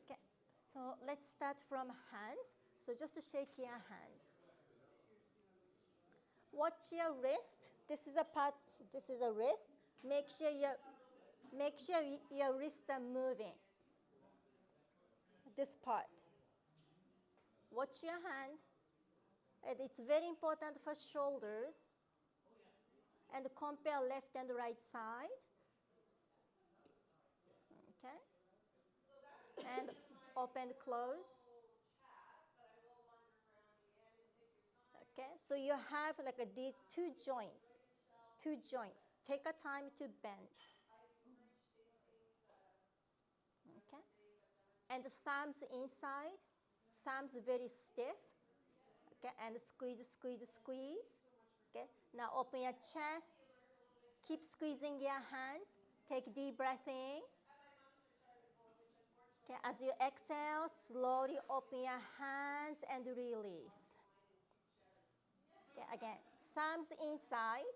Okay, so let's start from hands. So just to shake your hands. Watch your wrist. This is a part. This is a wrist. Make sure your wrists are moving. This part. Watch your hand. And it's very important for shoulders. And compare left and right side. Okay. And open, close. Okay, so you have like these two joints. Take a time to bend. Okay, and the thumbs inside, thumbs very stiff. Okay, and squeeze, squeeze, squeeze. Okay, now open your chest. Keep squeezing your hands. Take deep breath in. Okay, as you exhale, slowly open your hands and release. Okay, again, thumbs inside.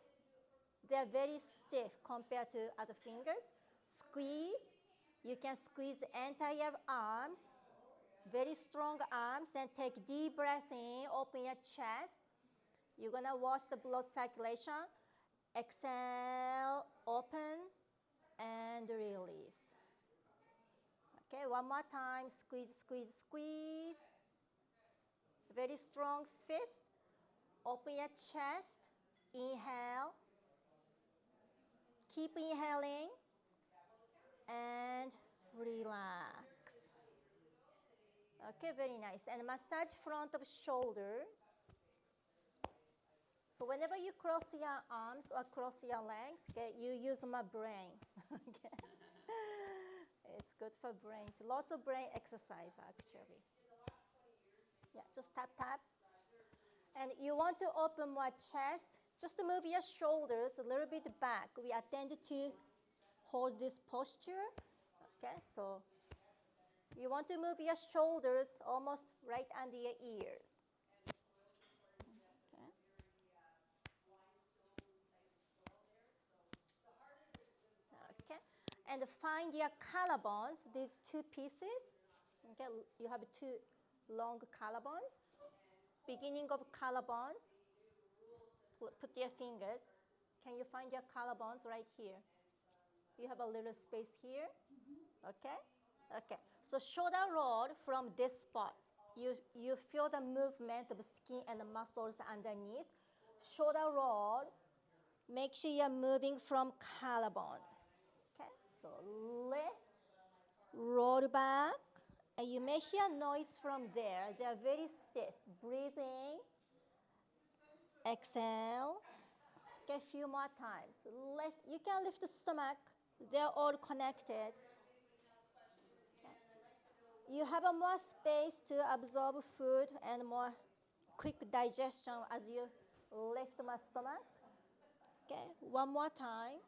They're very stiff compared to other fingers. Squeeze. You can squeeze entire arms, very strong arms, and take deep breath in, open your chest. You're gonna watch the blood circulation. Exhale, open, and release. Okay, one more time, squeeze, squeeze, squeeze. Very strong fist. Open your chest, inhale. Keep inhaling, and relax. Okay, very nice. And massage front of shoulder. So whenever you cross your arms or cross your legs, okay, you use my brain. Okay. It's good for brain. Lots of brain exercise actually. Yeah, just tap, tap. And you want to open more chest, just to move your shoulders a little bit back. We attend to hold this posture. Okay, so you want to move your shoulders almost right under your ears. Okay. Okay, and find your collarbones, these two pieces. Okay, you have two long collarbones. Beginning of collarbones, put your fingers. Can you find your collarbones right here? You have a little space here. Okay? Okay. So shoulder roll from this spot. You feel the movement of skin and the muscles underneath. Shoulder roll. Make sure you're moving from collarbone. Okay? So lift, roll back. And you may hear noise from there. They're very stiff. Breathe in. Exhale. Okay, a few more times. Lift. You can lift the stomach. They're all connected. Okay. You have a more space to absorb food and more quick digestion as you lift my stomach. Okay, one more time.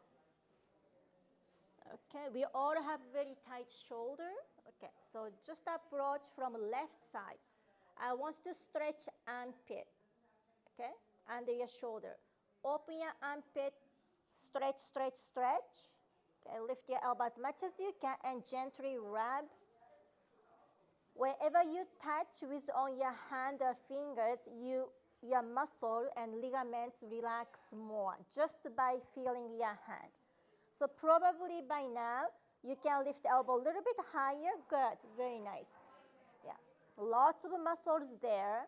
Okay, we all have very tight shoulder. Okay, so just approach from left side. I want you to stretch armpit. Okay, under your shoulder. Open your armpit, stretch, stretch, stretch. Okay, lift your elbow as much as you can and gently rub. Wherever you touch with on your hand or fingers, your muscle and ligaments relax more just by feeling your hand. So probably by now, you can lift the elbow a little bit higher. Good, very nice. Yeah, lots of muscles there.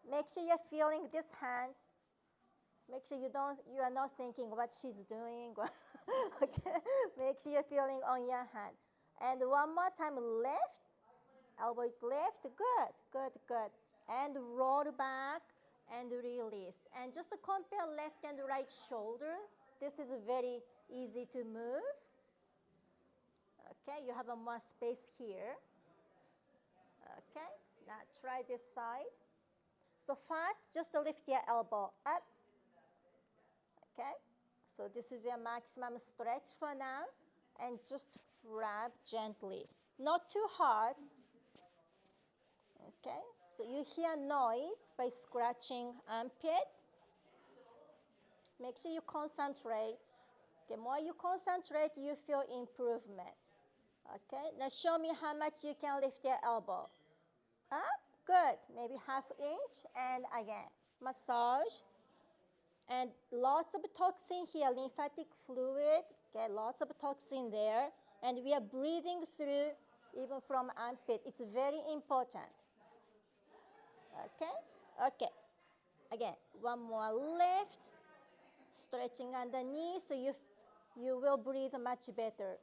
Make sure you're feeling this hand. Make sure you are not thinking what she's doing. Okay, make sure you're feeling on your hand. And one more time, left, elbow is left, good, good, good. And roll back and release. And just to compare left and right shoulder, this is very easy to move. Okay, you have a more space here. Okay, now try this side. So first, just to lift your elbow up. Okay, so this is your maximum stretch for now. And just rub gently. Not too hard. Okay, so you hear noise by scratching armpit. Make sure you concentrate. The more you concentrate, you feel improvement. Okay, now show me how much you can lift your elbow. Up, good. Maybe half inch, and again, massage. And lots of toxin here, lymphatic fluid, okay, lots of toxin there. And we are breathing through even from armpit. It's very important. Okay, okay. Again, one more lift, stretching underneath so you will breathe much better.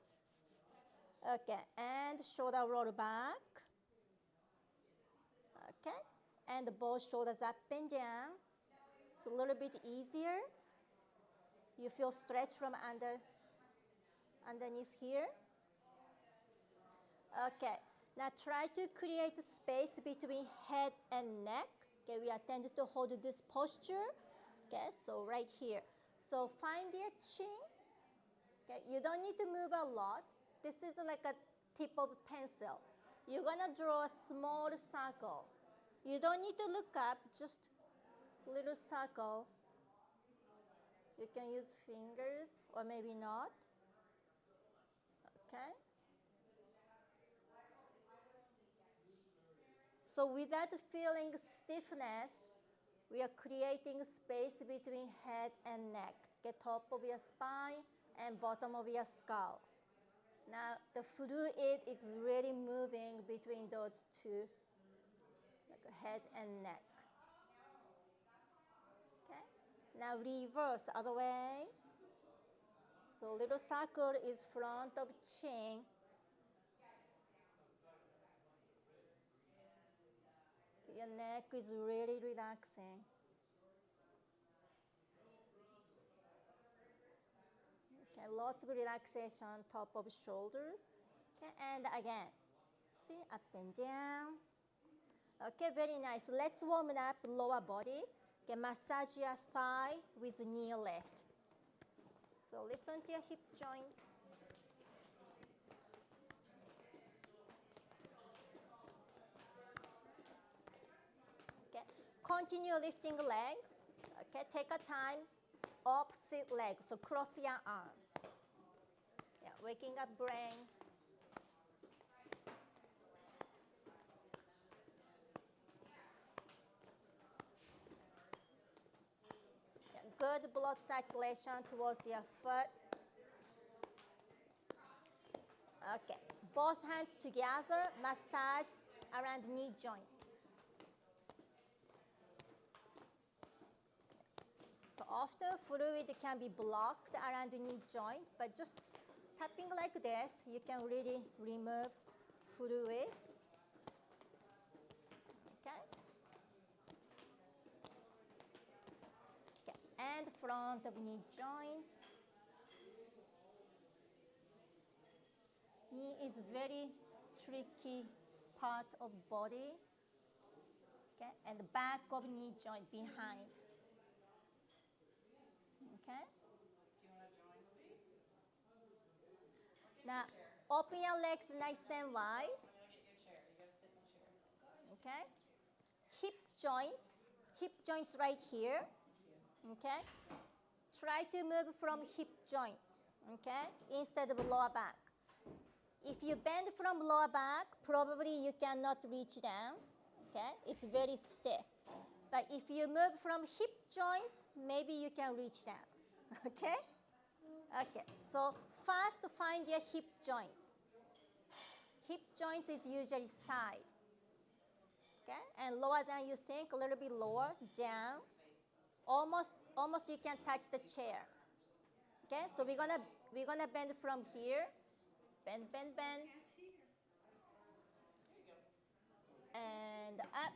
Okay, and shoulder roll back. Okay, and both shoulders up and down. It's a little bit easier. You feel stretch from underneath here. Okay, now try to create space between head and neck. Okay, we tend to hold this posture. Okay, so right here. So find your chin. Okay, you don't need to move a lot. This is like a tip of pencil. You're gonna draw a small circle. You don't need to look up, just little circle. You can use fingers or maybe not. Okay. So without feeling stiffness, we are creating space between head and neck. Get top of your spine and bottom of your skull. Now the fluid is really moving between those two, like head and neck. Okay. Now reverse other way. So little circle is front of chin. Your neck is really relaxing. Okay, lots of relaxation, top of shoulders. Okay, and again, see, up and down. Okay, very nice. Let's warm up lower body. Okay, massage your thigh with knee lift. So listen to your hip joint. Okay, continue lifting leg. Okay, take a time. Opposite leg, so cross your arm. Yeah, waking up brain. Yeah, good blood circulation towards your foot. Okay, both hands together, massage around knee joint. So often fluid can be blocked around the knee joint, but just tapping like this, you can really remove fluid. Okay? Okay, and front of knee joint. Knee is very tricky part of body. Okay, and the back of knee joint behind. Okay? Now, open your legs nice and wide. Okay? Hip joints right here. Okay? Try to move from hip joints. Okay? Instead of lower back. If you bend from lower back, probably you cannot reach down. Okay? It's very stiff. But if you move from hip joints, maybe you can reach down. Okay? Okay, so first find your hip joints. Hip joints is usually side. Okay, and lower than you think, a little bit lower, down. Almost you can touch the chair. Okay, so we're gonna bend from here. Bend, bend, bend. And up.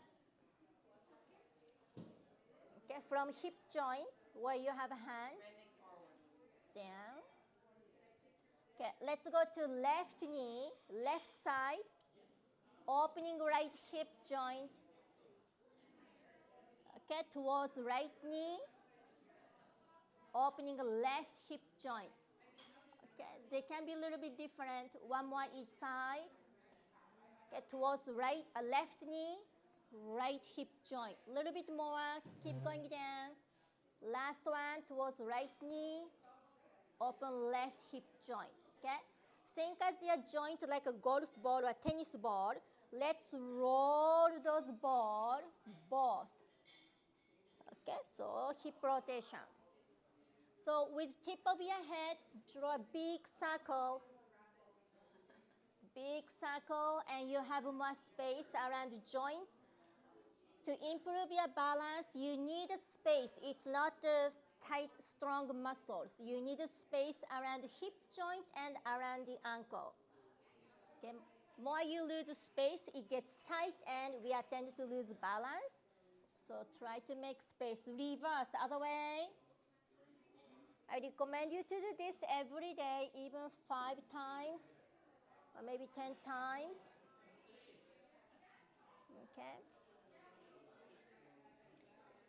Okay, from hip joints where you have hands. Down. Okay, let's go to left knee, left side, opening right hip joint, okay, towards right knee, opening left hip joint. Okay, they can be a little bit different, one more each side, okay, towards left knee, right hip joint. A little bit more, keep going down. Last one, towards right knee, open left hip joint. Okay, think as your joint like a golf ball or a tennis ball. Let's roll those balls both. Okay, so hip rotation. So with tip of your head, draw a big circle, and you have more space around the joints. To improve your balance, you need a space. It's not the tight, strong muscles. You need a space around the hip joint and around the ankle. Okay, more you lose space, it gets tight, and we tend to lose balance. So try to make space. Reverse, other way. I recommend you to do this every day, even 5 times, or maybe 10 times. Okay.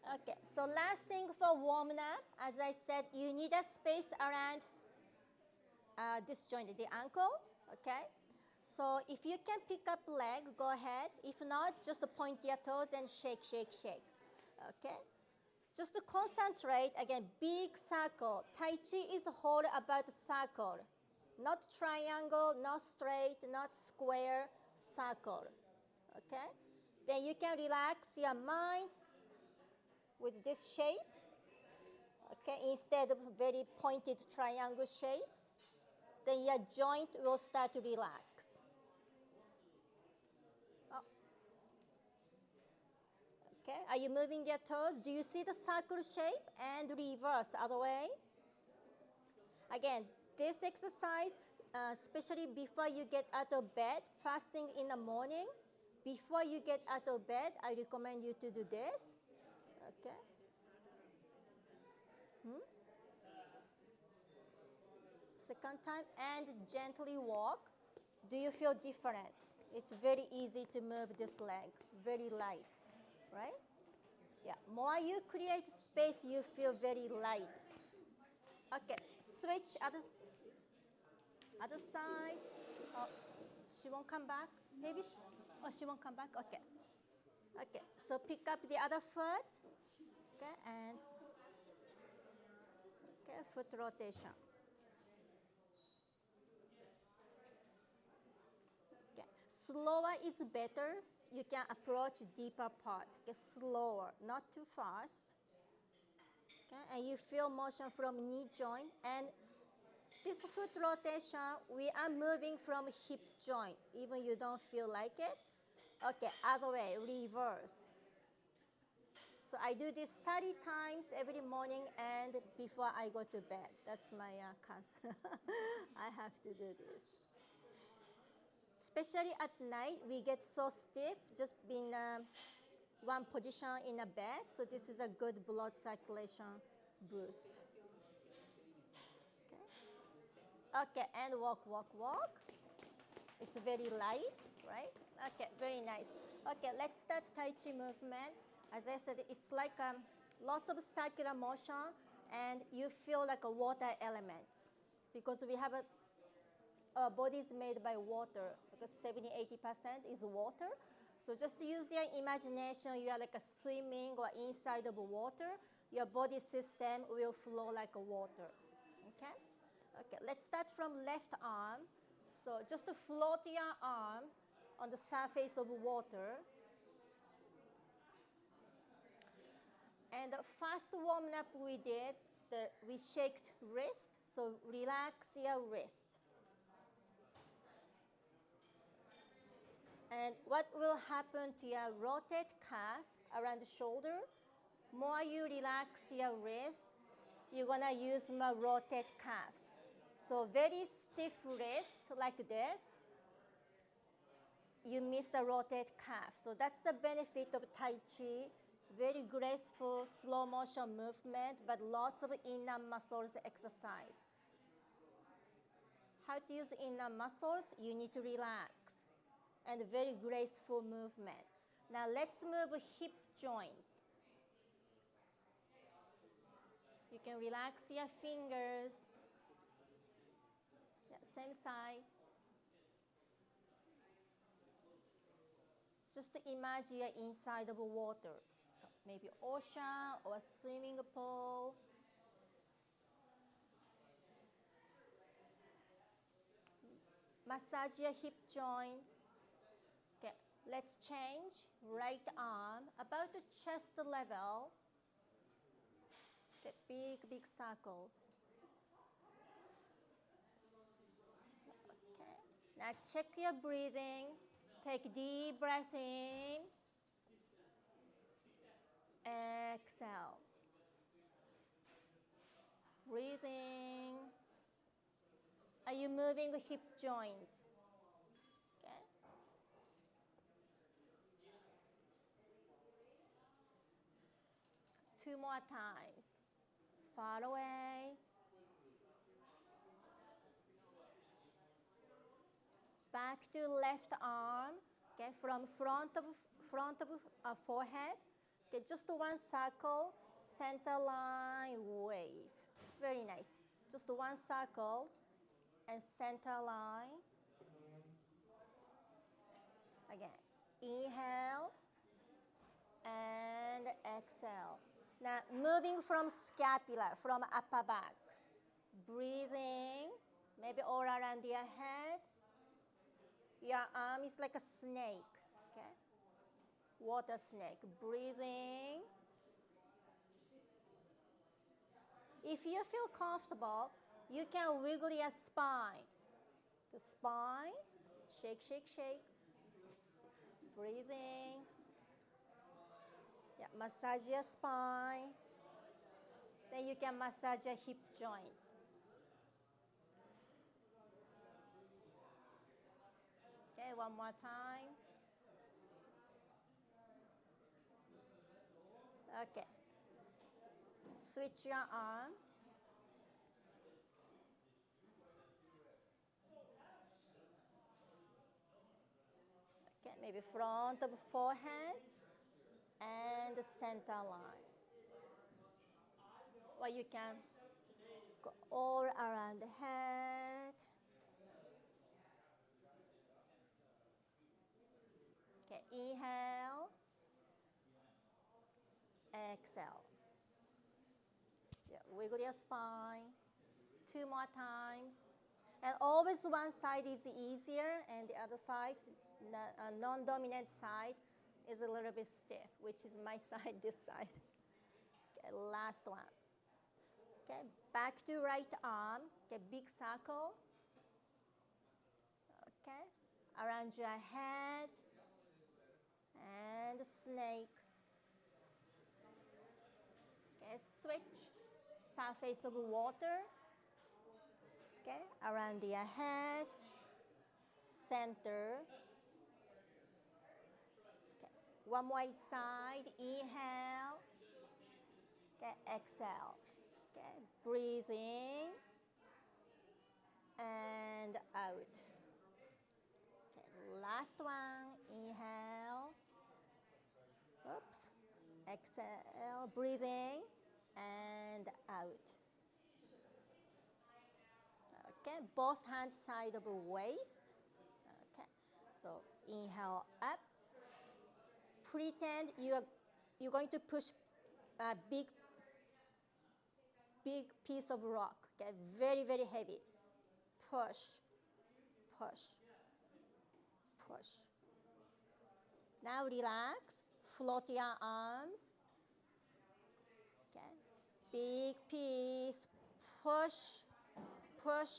Okay, so last thing for warming up, as I said, you need a space around this joint, the ankle, okay? So if you can pick up leg, go ahead. If not, just point your toes and shake, shake, shake, okay? Just to concentrate, again, big circle. Tai Chi is all about circle, not triangle, not straight, not square, circle, okay? Then you can relax your mind with this shape, okay, instead of very pointed triangle shape. Then your joint will start to relax. Oh. Okay, are you moving your toes? Do you see the circle shape? And reverse, other way. Again, this exercise, especially before you get out of bed, first thing in the morning, before you get out of bed, I recommend you to do this. Okay. Second time, and gently walk. Do you feel different? It's very easy to move this leg, very light, right? Yeah, more you create space, you feel very light. Okay, switch other side. Oh, she won't come back, maybe? She won't come back, okay. Okay, so pick up the other foot, okay, and, okay, foot rotation. Slower is better. You can approach deeper part. Okay, slower, not too fast. Okay, and you feel motion from knee joint. And this foot rotation, we are moving from hip joint, even you don't feel like it. Okay, other way, reverse. So I do this 30 times every morning and before I go to bed. That's my concept. I have to do this. Especially at night, we get so stiff, just being one position in a bed. So this is a good blood circulation boost. Okay, and walk, walk, walk. It's very light, right? Okay, very nice. Okay, let's start Tai Chi movement. As I said, it's like lots of circular motion, and you feel like a water element because we have our body is made by water, because 70–80% is water. So just use your imagination, you are like a swimming or inside of water. Your body system will flow like a water, okay? Okay, let's start from left arm. So just to float your arm on the surface of water. And the first warm up we did, we shaked wrist, so relax your wrist. And what will happen to your rotate calf around the shoulder? More you relax your wrist, you're gonna use more rotate calf. So very stiff wrist like this, you miss a rotate calf. So that's the benefit of Tai Chi. Very graceful, slow motion movement, but lots of inner muscles exercise. How to use inner muscles? You need to relax. And very graceful movement. Now let's move hip joints. You can relax your fingers. Yeah, same side. Just imagine you're inside of water, maybe ocean or a swimming pool. Massage your hip joints. Okay, let's change. Right arm about the chest level. Okay, big circle. Okay, now check your breathing. Take deep breath in. Exhale. Breathing. Are you moving the hip joints? Okay. Two more times. Far away. Back to left arm. Okay, from front of forehead. Okay, just one circle, center line, wave. Very nice. Just one circle and center line. Again, inhale and exhale. Now moving from scapula, from upper back. Breathing, maybe all around your head. Your arm is like a snake, okay? Water snake. Breathing. If you feel comfortable, you can wiggle your spine. The spine, shake, shake, shake. Breathing. Yeah, massage your spine. Then you can massage your hip joints. Okay, one more time. Okay. Switch your arm. Okay, maybe front of forehead and the center line. Or you can go all around the head. Okay, inhale. Exhale. Yeah, wiggle your spine. Two more times. And always one side is easier and the other side, non-dominant side, is a little bit stiff, which is my side, this side. Okay, last one. Okay, back to right arm. Okay, big circle. Okay, around your head and snake. Okay, switch. Surface of water. Okay, around your head, center. Okay, one more each side. Inhale. Okay, exhale. Okay, breathe in and out. Okay, last one. Inhale. Oops. Exhale. Breathe in and out. Okay, both hands side of the waist. Okay, so inhale up. Pretend you're going to push a big piece of rock. Okay, very heavy. Push, push, push. Now relax. Float your arms. Okay, big piece. Push, push.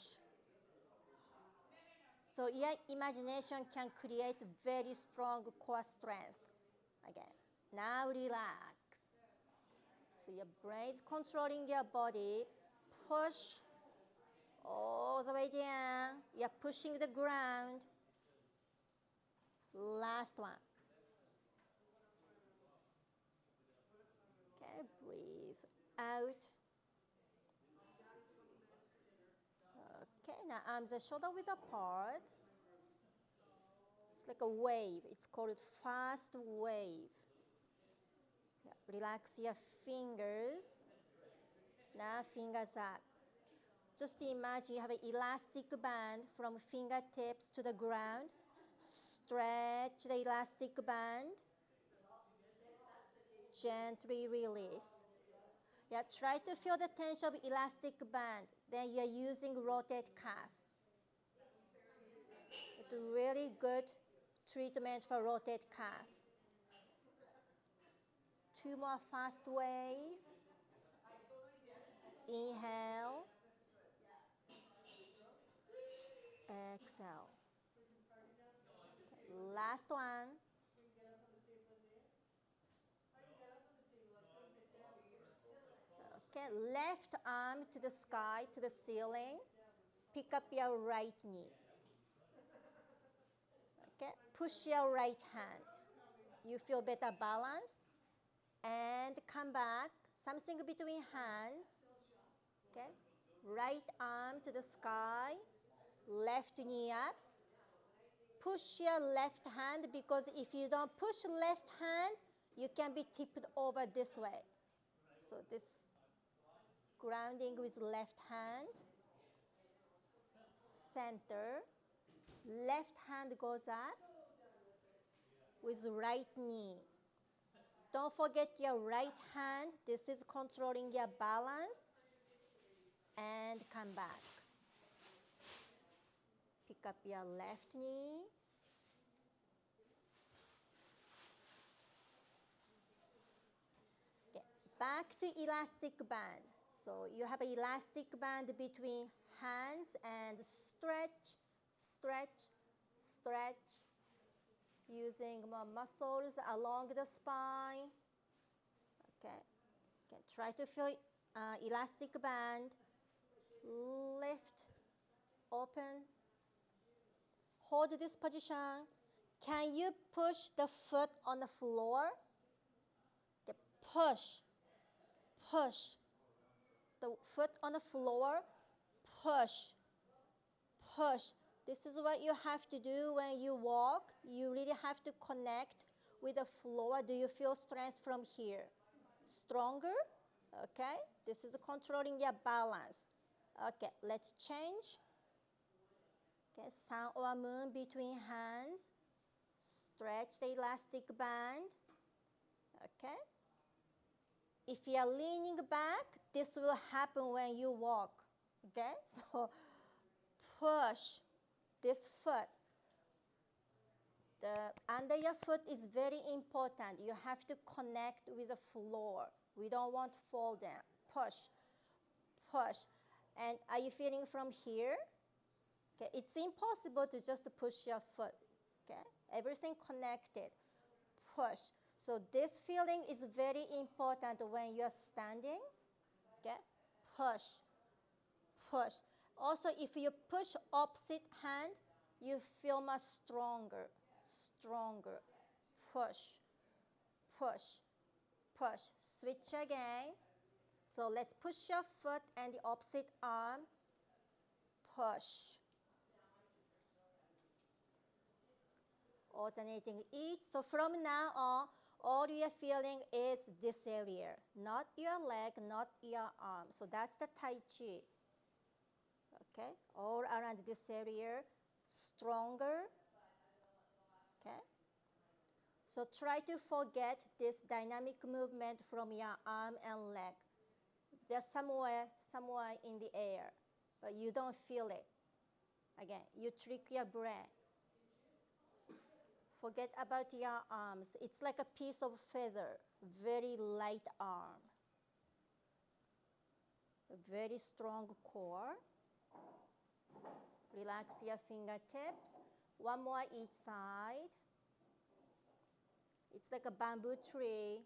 So your imagination can create very strong core strength. Again, now relax. So your brain is controlling your body. Push all the way down. You're pushing the ground. Last one. Okay, breathe out. Okay, now arms and shoulder width apart. It's like a wave. It's called fast wave. Yeah, relax your fingers. Now fingers up. Just imagine you have an elastic band from fingertips to the ground. Stretch the elastic band. Gently release. Yeah, try to feel the tension of elastic band. Then you're using rotate calf. really good treatment for rotated calf. 2 more fast wave. Inhale. Exhale. Okay, last one. Okay, left arm to the sky, to the ceiling. Pick up your right knee. Okay, push your right hand. You feel better balanced. And come back, something between hands. Okay, right arm to the sky, left knee up. Push your left hand because if you don't push left hand, you can be tipped over this way. So this grounding with left hand, center, left hand goes up with right knee. Don't forget your right hand. This is controlling your balance. And come back. Pick up your left knee. Okay. Back to elastic band. So you have an elastic band between hands and stretch, stretch, stretch, using more muscles along the spine. Okay. Okay. Try to feel elastic band. Lift, open. Hold this position. Can you push the foot on the floor? Okay. Push, push. The foot on the floor, push, push. This is what you have to do when you walk. You really have to connect with the floor. Do you feel strength from here? Stronger? Okay, this is controlling your balance. Okay, let's change. Okay, sun or moon between hands. Stretch the elastic band. Okay. If you are leaning back, this will happen when you walk. Okay, so push this foot. The under your foot is very important. You have to connect with the floor. We don't want to fall down. Push, push. And are you feeling from here? Okay, it's impossible to just push your foot. Okay, everything connected. Push. So this feeling is very important when you're standing. Okay, push, push. Also, if you push opposite hand, you feel much stronger, stronger. Push, push, push. Switch again. So let's push your foot and the opposite arm. Push. Alternating each. So from now on, all you're feeling is this area, not your leg, not your arm. So that's the Tai Chi. Okay, all around this area, stronger. Okay, so try to forget this dynamic movement from your arm and leg. They're somewhere in the air, but you don't feel it. Again, you trick your brain. Forget about your arms. It's like a piece of feather, very light arm. A very strong core. Relax your fingertips. One more each side. It's like a bamboo tree.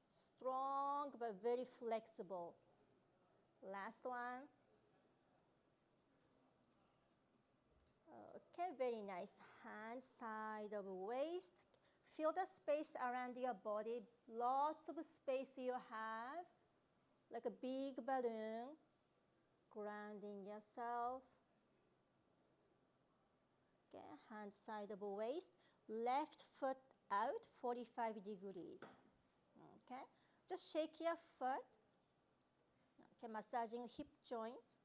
Strong but very flexible. Last one. Okay, very nice. Hand side of waist. Feel the space around your body. Lots of space you have. Like a big balloon. Grounding yourself. Okay, hand side of waist. Left foot out, 45 degrees. Okay, just shake your foot. Okay, massaging hip joints.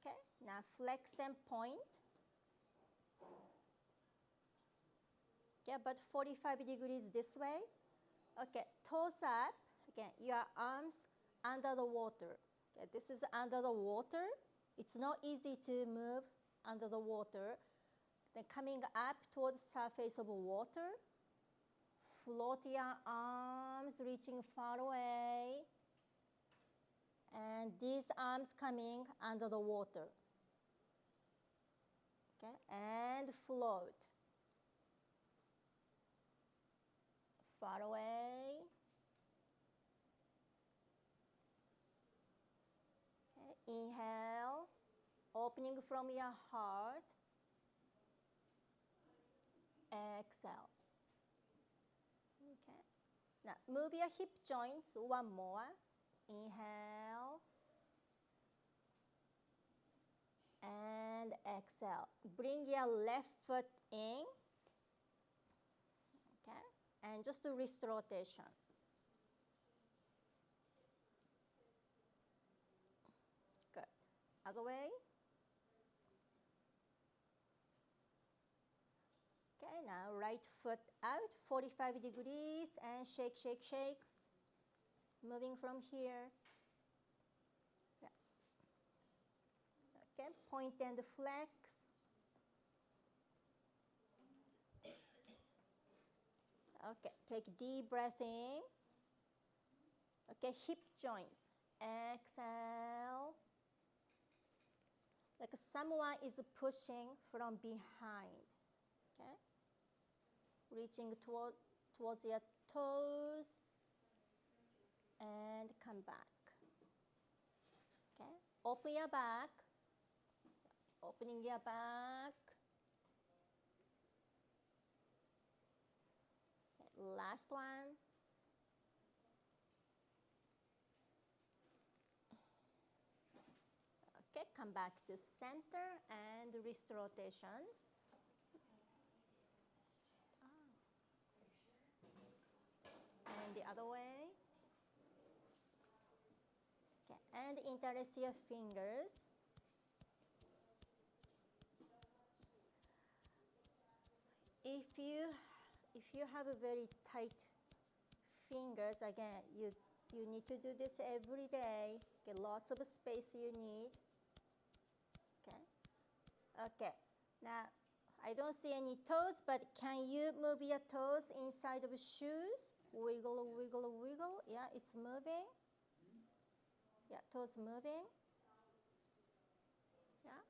Okay, now flex and point. Okay, about 45 degrees this way. Okay, toes up. Again, your arms under the water. Okay, this is under the water. It's not easy to move under the water. Then coming up towards the surface of water, float your arms reaching far away, and these arms coming under the water. Okay, and float. Far away. Okay, inhale, opening from your heart. Exhale. Okay. Now move your hip joints one more. Inhale. And exhale. Bring your left foot in. Okay. And just a wrist rotation. Good. Other way. Okay, now right foot out, 45 degrees, and shake, shake, shake. Moving from here. Yeah. Okay, point and flex. Okay, take deep breath in. Okay, hip joints. Exhale. Like someone is pushing from behind. Okay. Reaching towards your toes and come back. Okay. Open your back. Opening your back. Okay, last one. Okay, come back to center and wrist rotations. And the other way. Okay, and interlace your fingers. If you have a very tight fingers, again, you need to do this every day. Get lots of space you need. Okay. Okay. Now, I don't see any toes, but can you move your toes inside of shoes? Wiggle, wiggle, wiggle. Yeah, it's moving. Yeah, toes moving. Yeah.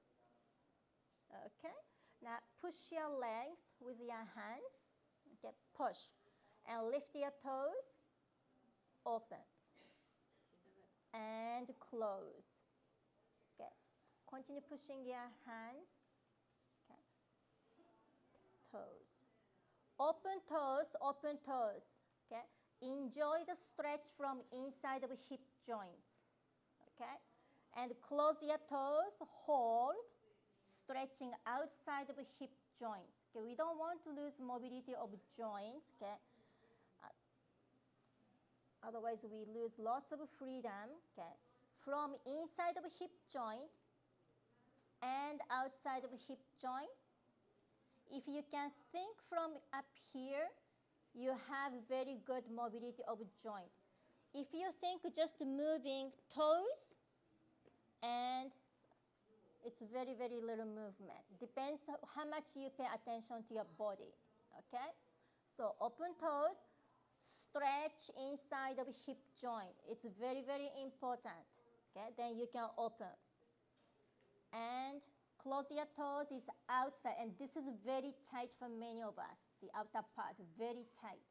Okay. Now push your legs with your hands. Okay, push. And lift your toes. Open. And close. Okay. Continue pushing your hands. Okay. Toes. Open toes, open toes. Okay. Enjoy the stretch from inside of hip joints. Okay. And close your toes, hold, stretching outside of hip joints. Okay. We don't want to lose mobility of joints. Okay. Otherwise, we lose lots of freedom. Okay. From inside of hip joint and outside of hip joint. If you can think from up here, you have very good mobility of joint. If you think just moving toes, and it's very, very little movement. Depends how much you pay attention to your body, okay? So open toes, stretch inside of hip joint. It's very, very important, okay? Then you can open. And close your toes is outside, and this is very tight for many of us, the outer part, very tight.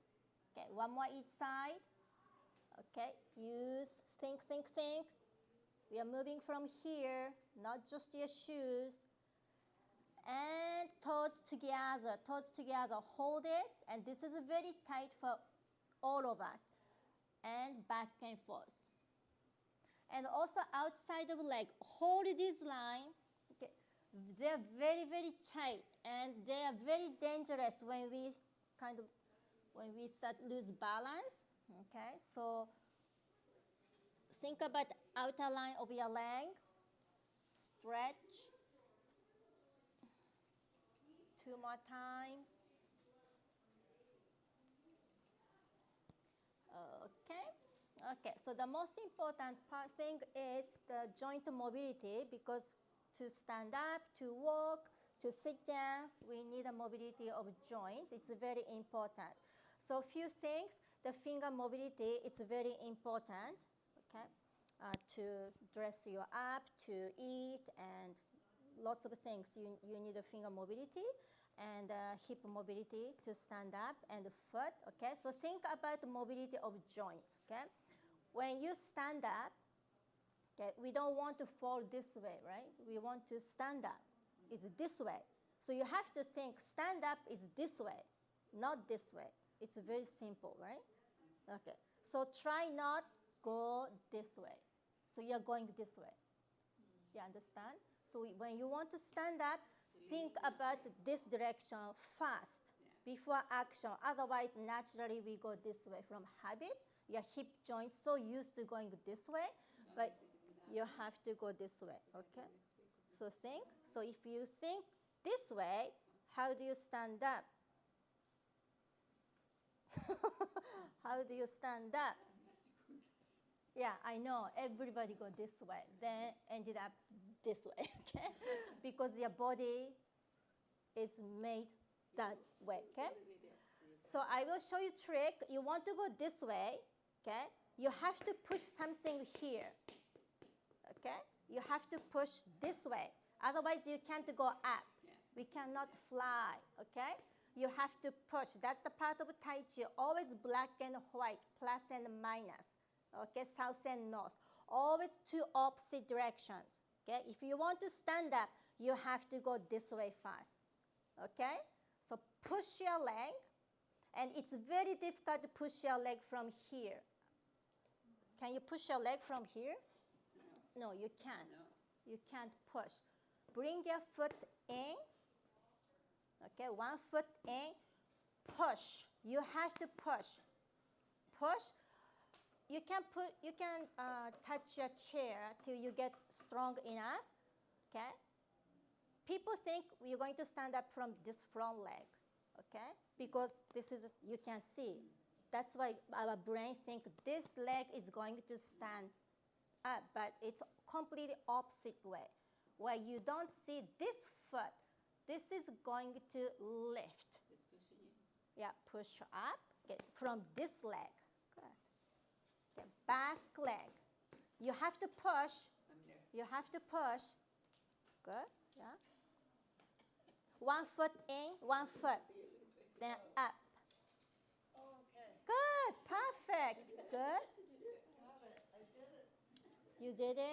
Okay, one more each side. Okay, use, think, think, think. We are moving from here, not just your shoes. And toes together, hold it. And this is very tight for all of us. And back and forth. And also outside of leg, hold this line. Okay. They're very, very tight, and they are very dangerous when we start lose balance. Okay, so think about outer line of your leg. Stretch. 2 more times. Okay. Okay, so the most important thing is the joint mobility, because to stand up, to walk, to sit down, we need a mobility of joints. It's very important. So few things, the finger mobility, it's very important, okay? To dress you up, to eat, and lots of things. You need a finger mobility and hip mobility to stand up, and foot, okay? So think about the mobility of joints, okay? When you stand up, okay, we don't want to fall this way, right? We want to stand up. It's this way. So you have to think stand up is this way, not this way. It's very simple, right? Okay. So try not go this way. So you're going this way. You understand? So when you want to stand up, think about this direction fast before action. Otherwise, naturally, we go this way from habit. Your hip joint so used to going this way, but you have to go this way, okay? So think. So if you think this way, how do you stand up? How do you stand up? Yeah, I know. Everybody go this way, then ended up this way, okay? Because your body is made that way, okay? So I will show you a trick. You want to go this way, okay? You have to push something here, okay? You have to push this way. Otherwise, you can't go up. We cannot fly, okay? You have to push. That's the part of Tai Chi. Always black and white, plus and minus, okay? South and north. Always two opposite directions, okay? If you want to stand up, you have to go this way first, okay? So push your leg. And it's very difficult to push your leg from here. Can you push your leg from here? No, you can't. No. You can't push. Bring your foot in. Okay, one foot in. Push. You have to push. Push. You can touch your chair till you get strong enough. Okay. People think you're going to stand up from this front leg. Okay, because this is, you can see. That's why our brain think this leg is going to stand up, but it's completely opposite way. Where you don't see this foot, this is going to lift. Just pushing you. Yeah, push up, okay, from this leg. Good. Okay, back leg. You have to push. I'm there. You have to push. Good, yeah. One foot in, one foot. Then up. Okay. Good, perfect. Good. I did it. You did it?